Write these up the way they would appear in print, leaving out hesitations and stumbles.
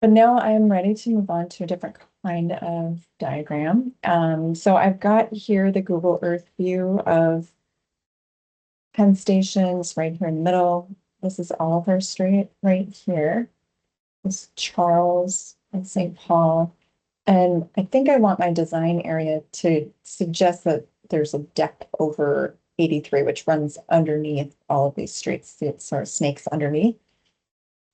But now I'm ready to move on to a different kind of diagram. So I've got here the Google Earth view of Penn Station's right here in the middle. This is Oliver Street right here. This is Charles and St. Paul. And I think I want my design area to suggest that there's a deck over 83, which runs underneath all of these streets. It sort of snakes underneath.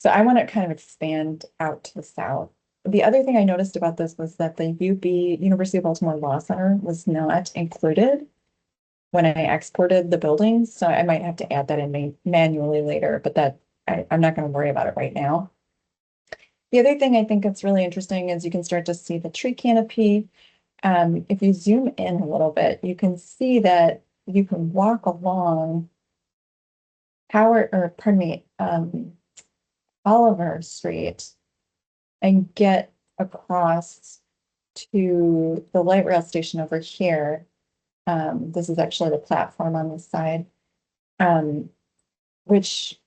So I want to kind of expand out to the south. The other thing I noticed about this was that the UB, University of Baltimore Law Center, was not included when I exported the buildings. So I might have to add that in manually later, but I'm not going to worry about it right now. The other thing I think that's really interesting is you can start to see the tree canopy. If you zoom in a little bit, you can see that you can walk along Oliver Street and get across to the light rail station over here. This is actually the platform on this side, um, which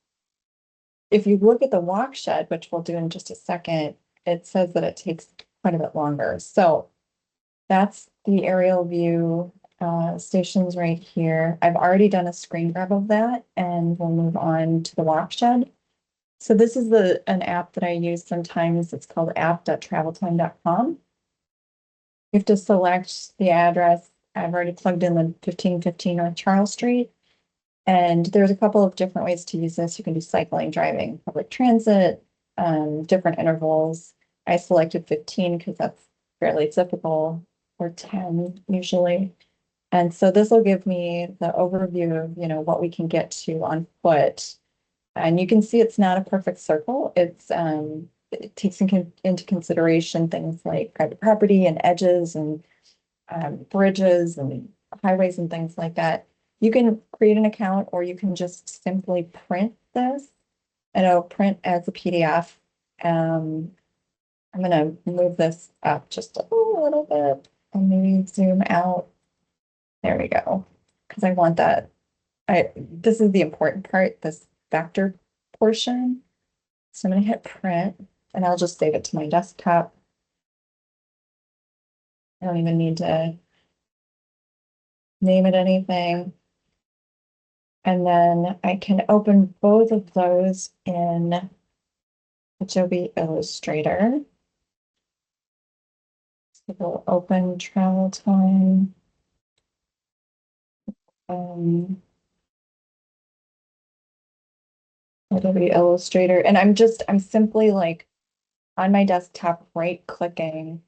if you look at the walk shed, which we'll do in just a second, it says that it takes quite a bit longer. So that's the aerial view. Stations right here. I've already done a screen grab of that, and we'll move on to the walk shed. So this is an app that I use sometimes. It's called app.traveltime.com. You have to select the address. I've already plugged in the 1515 North Charles Street. And there's a couple of different ways to use this. You can do cycling, driving, public transit, different intervals. I selected 15 because that's fairly typical, or 10 usually. And so this will give me the overview of, what we can get to on foot. And you can see it's not a perfect circle. It takes into consideration things like private property and edges and bridges and highways and things like that. You can create an account or you can just simply print this and it'll print as a PDF. I'm going to move this up just a little bit and maybe zoom out. There we go. Because I want that. This is the important part, this vector portion. So I'm going to hit print and I'll just save it to my desktop. I don't even need to name it anything. And then I can open both of those in Adobe Illustrator. So we'll open travel time. Adobe Illustrator. And I'm simply like on my desktop, right clicking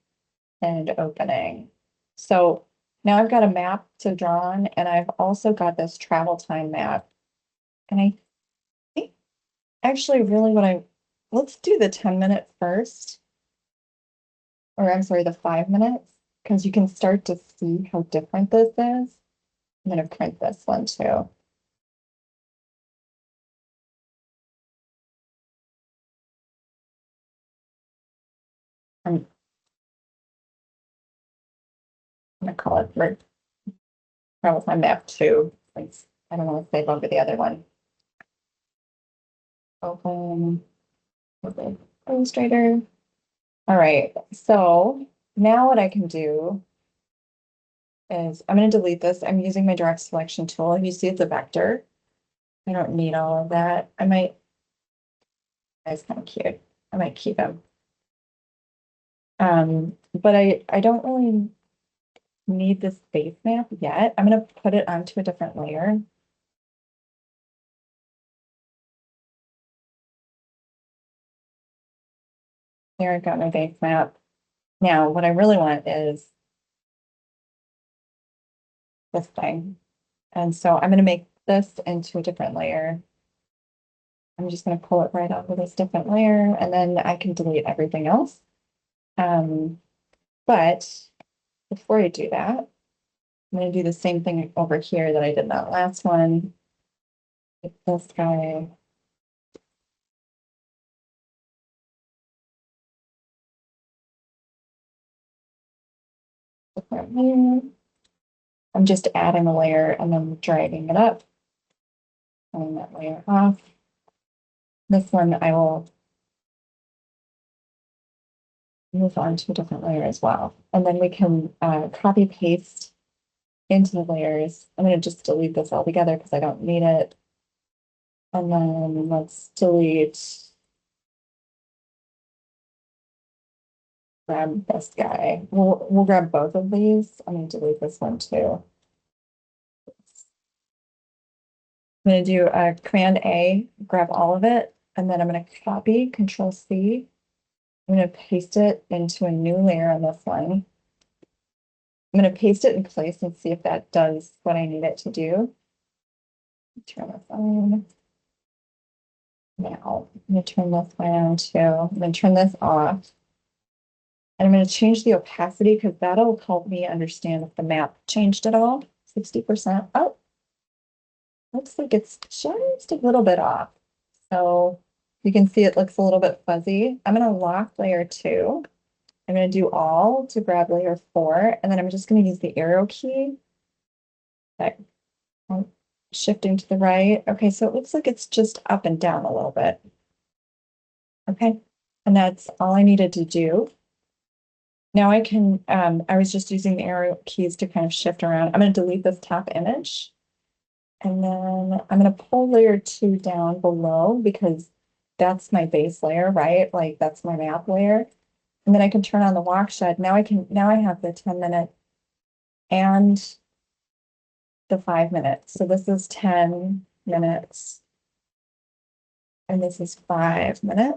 and opening. So now I've got a map to draw on, and I've also got this travel time map. And I think actually really let's do the 10-minute first, or I'm sorry, the 5 minutes, because you can start to see how different this is. I'm going to print this one too. I'm going to call it travel time map 2. Thanks. I don't want to save over the other one. Open, open Illustrator. All right, so now what I can do is I'm going to delete this. I'm using my direct selection tool. You see it's a vector. I don't need all of that. That's kind of cute. I might keep him. But I don't really need this base map yet. I'm going to put it onto a different layer. There, I've got my base map. Now, what I really want is this thing. And so I'm going to make this into a different layer. I'm just going to pull it right off of this different layer, and then I can delete everything else. But before I do that, I'm going to do the same thing over here that I did that last one. This guy. I'm just adding a layer and then dragging it up, pulling that layer off. This one I will move on to a different layer as well. And then we can copy paste into the layers. I'm going to just delete this altogether because I don't need it. And then let's delete, grab this guy. We'll grab both of these. I'm going to delete this one too. I'm going to do a Command A, grab all of it, and then I'm going to copy, Control C. I'm going to paste it into a new layer on this one. I'm going to paste it in place and see if that does what I need it to do. Turn this on. Now, I'm going to turn this on too. I'm going to turn this off. And I'm going to change the opacity because that'll help me understand if the map changed at all. 60%. Oh, looks like it's just a little bit off. So you can see it looks a little bit fuzzy. I'm going to lock layer 2. I'm going to do all to grab layer 4, and then I'm just going to use the arrow key. Okay. I'm shifting to the right. Okay, so it looks like it's just up and down a little bit. Okay, and that's all I needed to do. Now I can, I was just using the arrow keys to kind of shift around. I'm going to delete this top image. And then I'm going to pull layer 2 down below because that's my base layer, right? Like that's my map layer. And then I can turn on the watershed. Now I have the 10-minute and the 5 minutes. So this is 10 minutes and this is 5 minutes.